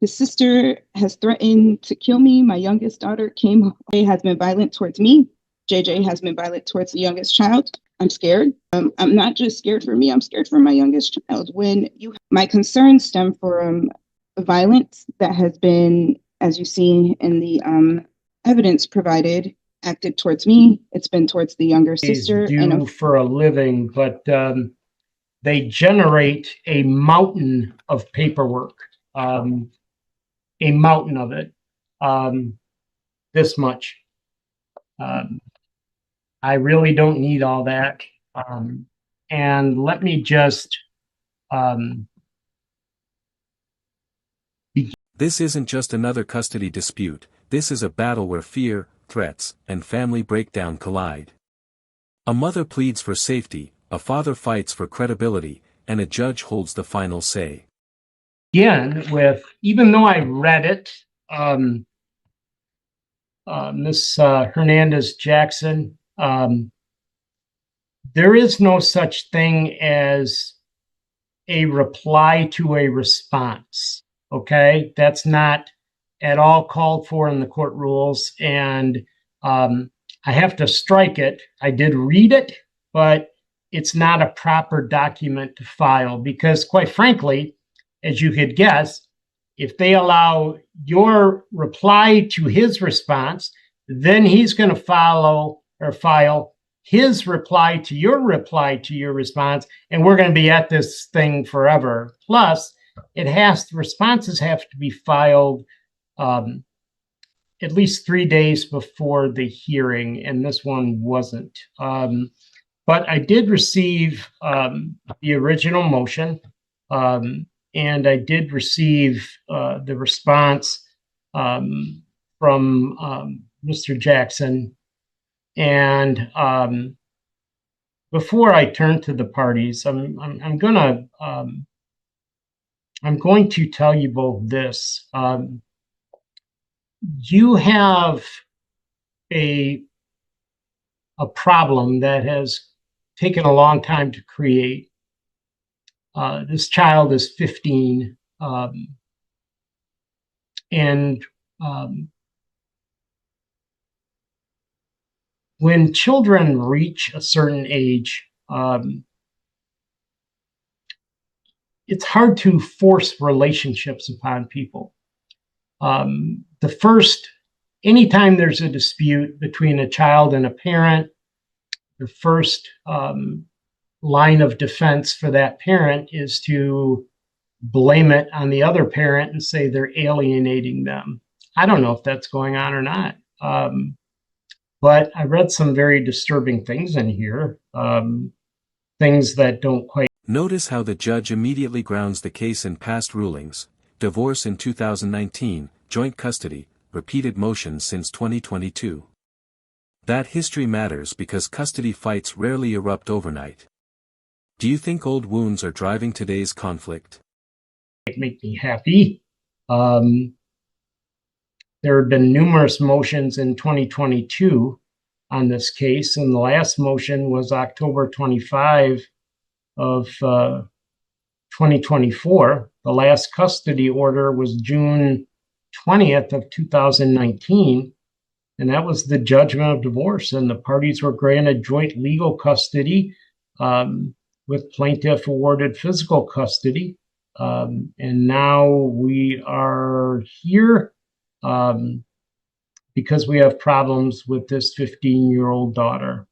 His sister has threatened to kill me. My youngest daughter has been violent towards me. JJ has been violent towards the youngest child. I'm scared. I'm not just scared for me, I'm scared for my youngest child. My concerns stem from violence that has been, as you see in the evidence provided, acted towards me. It's been towards the younger sister. Do for a living, but they generate a mountain of paperwork, a mountain of it, this much. I really don't need all that. And let me just This isn't just another custody dispute, this is a battle where fear, threats, and family breakdown collide. A mother pleads for safety, a father fights for credibility, and a judge holds the final say. Again, even though I read it, Ms. Hernandez Jackson, there is no such thing as a reply to a response. Okay, that's not at all called for in the court rules, and I have to strike it. I did read it, but it's not a proper document to file because, quite frankly, as you could guess, if they allow your reply to his response, then he's going to file his reply to your response, and we're going to be at this thing forever. Plus, responses have to be filed at least 3 days before the hearing, and this one wasn't. But I did receive the original motion, and I did receive the response from Mr. Jackson. And before I turn to the parties, I'm going to tell you both this. You have a problem that has taken a long time to create. This child is 15, and when children reach a certain age, it's hard to force relationships upon people. Anytime there's a dispute between a child and a parent, the first line of defense for that parent is to blame it on the other parent and say they're alienating them. I don't know if that's going on or not. But I read some very disturbing things in here, things that don't quite. Notice how the judge immediately grounds the case in past rulings: divorce in 2019, joint custody, repeated motions since 2022. That history matters because custody fights rarely erupt overnight. Do you think old wounds are driving today's conflict? It make me happy. There have been numerous motions in 2022 on this case, and the last motion was October 25 of 2024. The last custody order was June 20th of 2019, and that was the judgment of divorce, and the parties were granted joint legal custody with plaintiff awarded physical custody. And now we are here because we have problems with this 15-year-old daughter.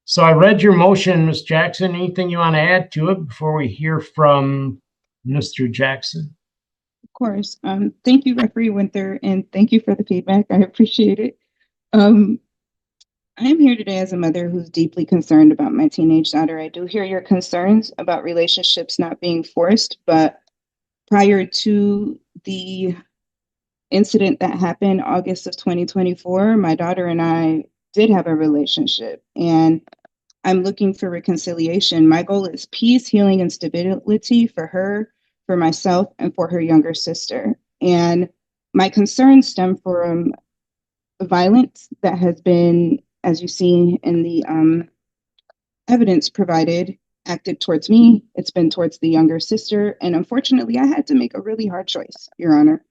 So I read your motion, Ms. Jackson. Anything you want to add to it before we hear from Mr. Jackson? Of course. Thank you, Referee Winter, and thank you for the feedback. I appreciate it. I am here today as a mother who's deeply concerned about my teenage daughter. I do hear your concerns about relationships not being forced, but prior to the incident that happened August of 2024, my daughter and I did have a relationship, and I'm looking for reconciliation. My goal is peace, healing, and stability for her, for myself, and for her younger sister. And my concerns stem from violence that has been, as you see in the evidence provided, acted towards me. It's been towards the younger sister. And unfortunately, I had to make a really hard choice, Your Honor.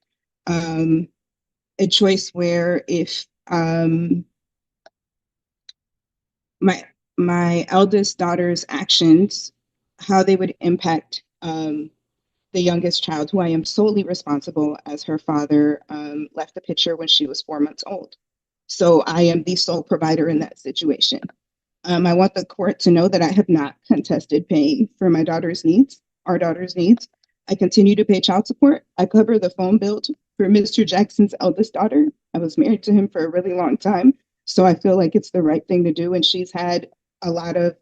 a choice where if my eldest daughter's actions, how they would impact the youngest child, who I am solely responsible as her father, left the picture when she was 4 months old. So I am the sole provider in that situation. I want the court to know that I have not contested paying for my daughter's needs, our daughter's needs. I continue to pay child support. I cover the phone bill for Mr. Jackson's eldest daughter. I was married to him for a really long time, so I feel like it's the right thing to do. And she's had a lot of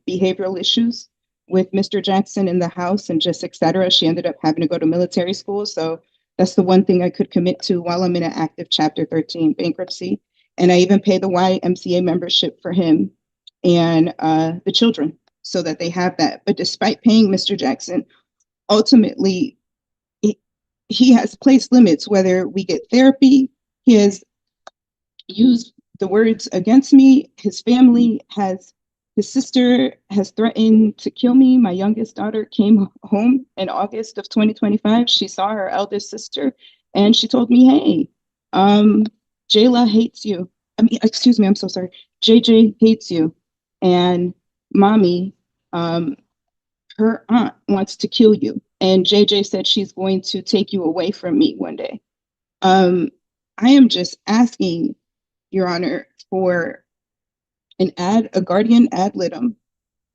behavioral issues with Mr. Jackson in the house and just et cetera. She ended up having to go to military school. So that's the one thing I could commit to while I'm in an active Chapter 13 bankruptcy. And I even pay the YMCA membership for him and the children so that they have that. But despite paying Mr. Jackson, ultimately, he has placed limits, whether we get therapy. He has used the words against me. His family has, his sister has threatened to kill me. My youngest daughter came home in August of 2025. She saw her eldest sister and she told me, hey, Jayla hates you. I mean, excuse me, I'm so sorry. JJ hates you. And mommy, her aunt wants to kill you. And JJ said she's going to take you away from me one day. I am just asking, Your Honor, for a guardian ad litem.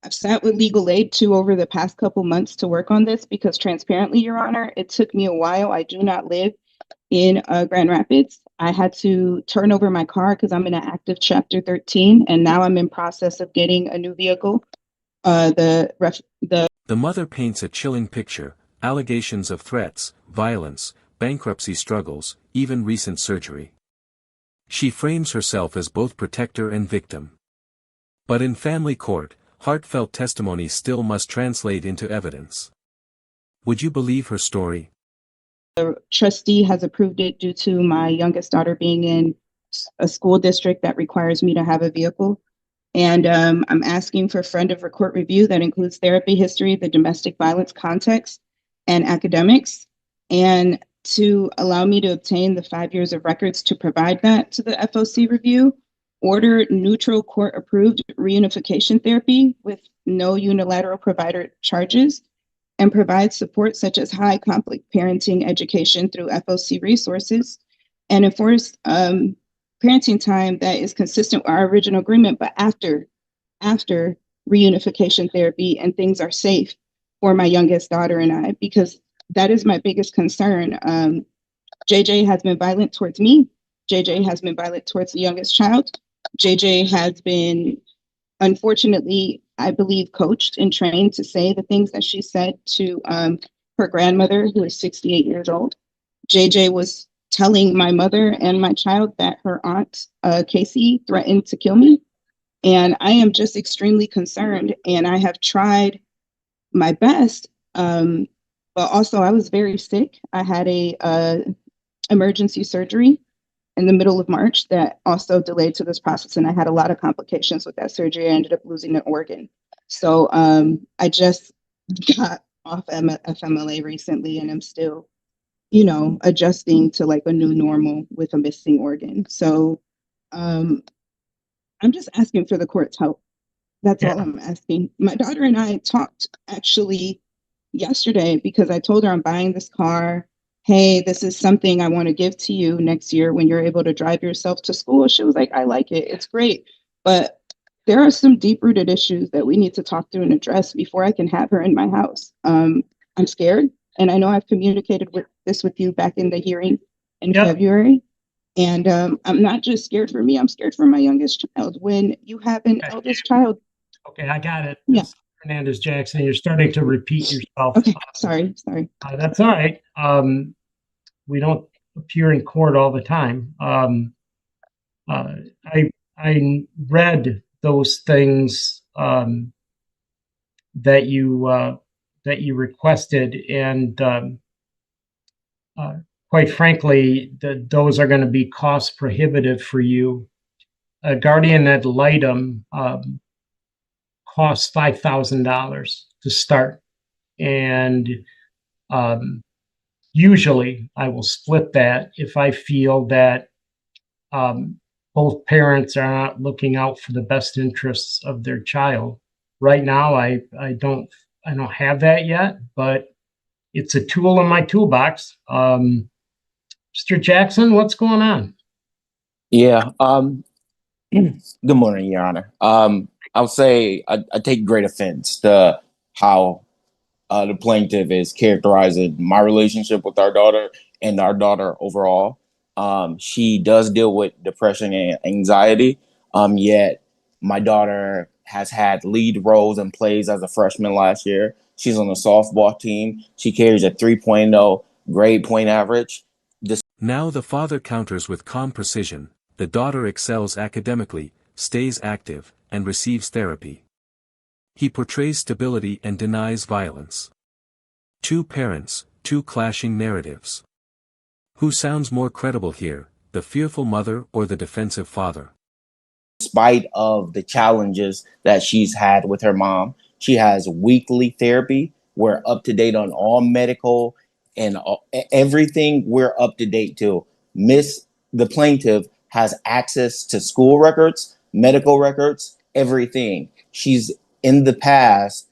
I've sat with legal aid too over the past couple months to work on this because transparently, Your Honor, it took me a while. I do not live in Grand Rapids. I had to turn over my car because I'm in an active Chapter 13, and now I'm in process of getting a new vehicle. The mother paints a chilling picture: allegations of threats, violence, bankruptcy struggles, even recent surgery. She frames herself as both protector and victim. But in family court, heartfelt testimony still must translate into evidence. Would you believe her story? The trustee has approved it due to my youngest daughter being in a school district that requires me to have a vehicle. And I'm asking for friend of court review that includes therapy history, the domestic violence context, and academics, and to allow me to obtain the 5 years of records to provide that to the FOC review, order neutral court-approved reunification therapy with no unilateral provider charges, and provide support such as high conflict parenting education through FOC resources, and enforce parenting time that is consistent with our original agreement, but after reunification therapy and things are safe for my youngest daughter and I, because that is my biggest concern. JJ has been violent towards me. JJ has been violent towards the youngest child. JJ has been, unfortunately, I believe, coached and trained to say the things that she said to her grandmother, who is 68 years old. JJ was telling my mother and my child that her aunt, Casey, threatened to kill me. And I am just extremely concerned. And I have tried my best. But also I was very sick. I had a emergency surgery in the middle of March that also delayed to this process. And I had a lot of complications with that surgery. I ended up losing an organ. So I just got off FMLA recently and I'm still, adjusting to like a new normal with a missing organ. So I'm just asking for the court's help. That's all I'm asking. My daughter and I talked actually yesterday because I told her I'm buying this car. Hey, this is something I want to give to you next year when you're able to drive yourself to school. She was like, I like it. It's great. But there are some deep-rooted issues that we need to talk through and address before I can have her in my house. I'm scared. And I know I've communicated with you back in the hearing in February. And I'm not just scared for me. I'm scared for my youngest child. When you have an eldest child. Okay, I got it. Yeah. Hernandez Jackson, you're starting to repeat yourself. Okay, sorry. That's all right. We don't appear in court all the time. I read those things that you requested, and quite frankly, those are going to be cost prohibitive for you. A guardian ad litem costs $5,000 to start, and usually I will split that if I feel that both parents are not looking out for the best interests of their child. Right now, I don't have that yet, but it's a tool in my toolbox. Mr. Jackson, what's going on? Yeah. Good morning, Your Honor. I'll say I take great offense to how the plaintiff is characterizing my relationship with our daughter and our daughter overall. She does deal with depression and anxiety. Yet my daughter has had lead roles and plays as a freshman last year. She's on the softball team. She carries a 3.0 grade point average. Now the father counters with calm precision. The daughter excels academically, stays active, and receives therapy. He portrays stability and denies violence. Two parents, two clashing narratives. Who sounds more credible here, the fearful mother or the defensive father? Despite of the challenges that she's had with her mom, she has weekly therapy. We're up to date on all medical and everything. We're up to date to. The plaintiff has access to school records, medical records, everything. She's in the past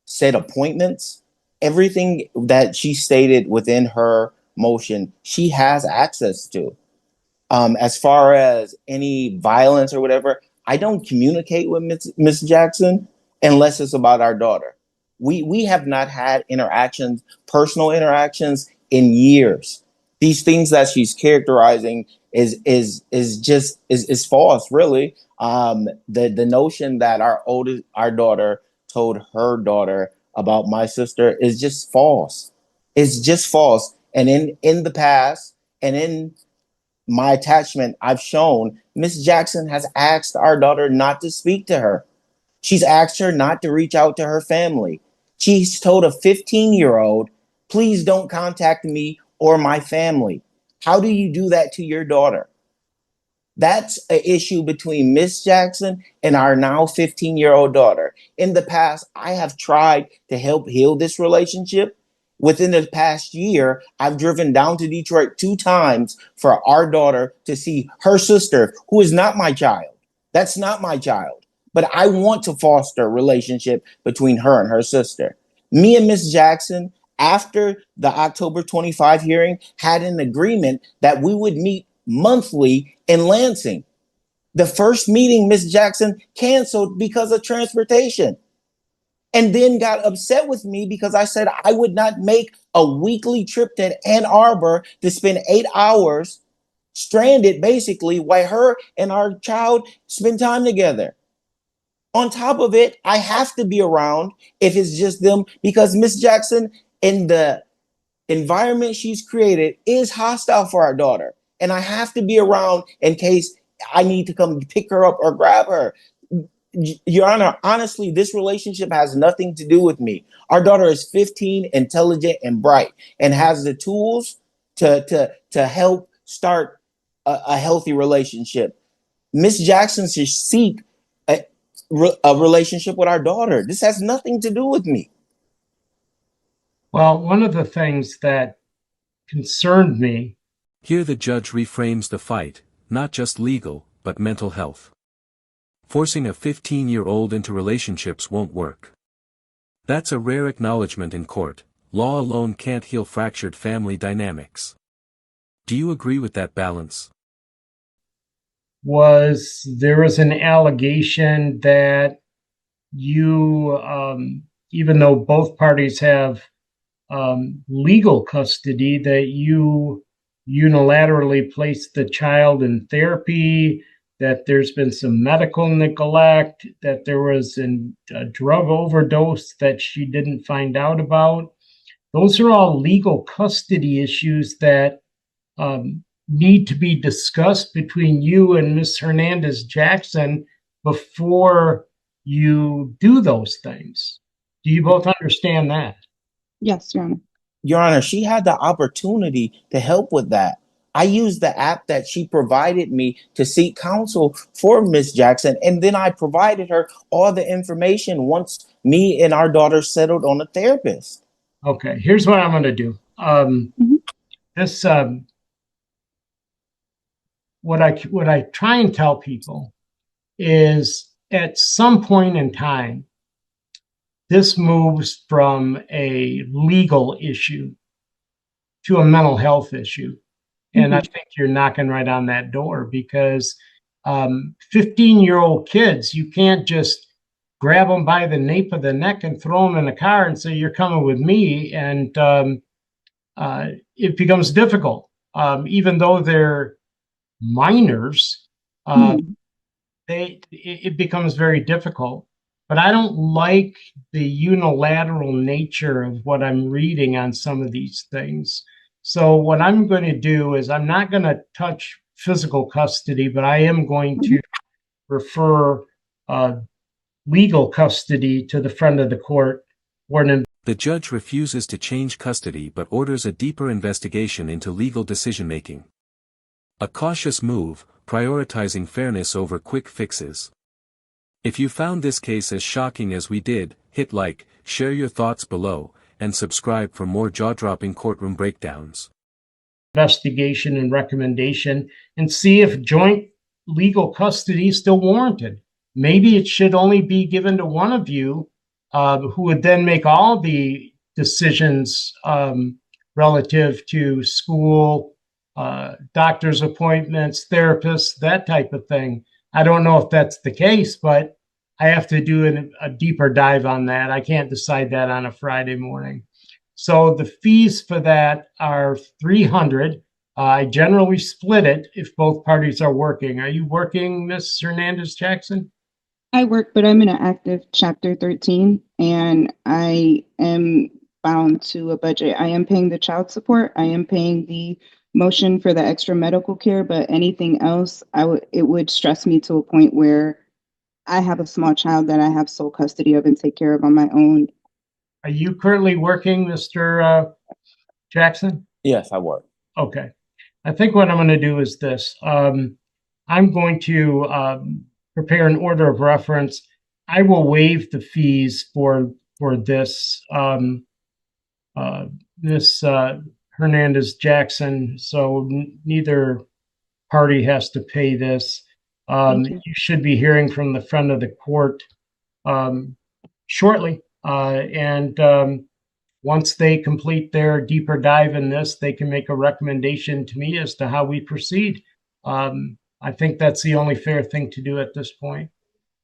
set appointments, everything that she stated within her motion, she has access to. As far as any violence or whatever, I don't communicate with Miss Jackson unless it's about our daughter. We have not had interactions, personal interactions in years. These things that she's characterizing is false, really. The notion that our daughter told her daughter about my sister is just false. It's just false. And in the past and in my attachment, I've shown Miss Jackson has asked our daughter not to speak to her. She's asked her not to reach out to her family. She's told a 15-year-old, please don't contact me or my family. How do you do that to your daughter? That's an issue between Miss Jackson and our now 15-year-old daughter. In the past, I have tried to help heal this relationship. Within the past year, I've driven down to Detroit 2 times for our daughter to see her sister, who is not my child. That's not my child. But I want to foster a relationship between her and her sister. Me and Miss Jackson, after the October 25 hearing, had an agreement that we would meet monthly in Lansing. The first meeting Miss Jackson canceled because of transportation, and then got upset with me because I said I would not make a weekly trip to Ann Arbor to spend 8 hours stranded, basically, while her and our child spend time together. On top of it, I have to be around if it's just them because Miss Jackson, in the environment she's created, is hostile for our daughter. And I have to be around in case I need to come pick her up or grab her. Your Honor, honestly, this relationship has nothing to do with me. Our daughter is 15, intelligent, and bright, and has the tools to help start a healthy relationship. Miss Jackson should seek a relationship with our daughter. This has nothing to do with me. Well, one of the things that concerned me. Here the judge reframes the fight, not just legal, but mental health. Forcing a 15-year-old into relationships won't work. That's a rare acknowledgement in court. Law alone can't heal fractured family dynamics. Do you agree with that balance? There was an allegation that you, even though both parties have legal custody, that you unilaterally placed the child in therapy, that there's been some medical neglect, that there was a drug overdose that she didn't find out about. Those are all legal custody issues that need to be discussed between you and Ms. Hernandez Jackson before you do those things. Do you both understand that? Yes, Your Honor. Your Honor, she had the opportunity to help with that. I used the app that she provided me to seek counsel for Miss Jackson, and then I provided her all the information once me and our daughter settled on a therapist. Okay, here's what I'm going to do. Mhm. This what I try and tell people is at some point in time, this moves from a legal issue to a mental health issue. And I think you're knocking right on that door because 15-year-old kids, you can't just grab them by the nape of the neck and throw them in a car and say, you're coming with me. And it becomes difficult. Even though they're minors, it becomes very difficult. But I don't like the unilateral nature of what I'm reading on some of these things. So what I'm going to do is I'm not going to touch physical custody, but I am going to refer legal custody to the front of the court. The judge refuses to change custody but orders a deeper investigation into legal decision-making. A cautious move, prioritizing fairness over quick fixes. If you found this case as shocking as we did, hit like, share your thoughts below, and subscribe for more jaw-dropping courtroom breakdowns. Investigation and recommendation and see if joint legal custody is still warranted. Maybe it should only be given to one of you, who would then make all the decisions relative to school, doctor's appointments, therapists, that type of thing. I don't know if that's the case, but I have to do a deeper dive on that. I can't decide that on a Friday morning. So the fees for that are $300. I generally split it if both parties are working. Are you working, Ms. Hernandez-Jackson? I work, but I'm in an active Chapter 13, and I am bound to a budget. I am paying the child support. I am paying the motion for the extra medical care, but anything else, it would stress me to a point where I have a small child that I have sole custody of and take care of on my own. Are you currently working, Mr. Jackson? Yes, I work. Okay. I think what I'm going to do is this. I'm going to prepare an order of reference. I will waive the fees for this Ms. Hernandez-Jackson, so neither party has to pay this. You should be hearing from the front of the court shortly. Once they complete their deeper dive in this, they can make a recommendation to me as to how we proceed. I think that's the only fair thing to do at this point.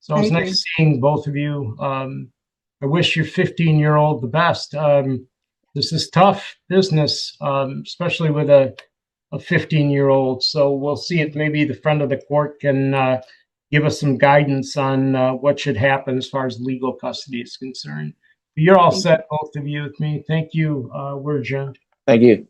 So it's nice seeing both of you. I wish your 15-year-old the best. This is tough business, especially with a 15-year-old. So we'll see if maybe the front of the court can give us some guidance on what should happen as far as legal custody is concerned. You're all set, both of you, with me. Thank you. We're adjourned. Thank you.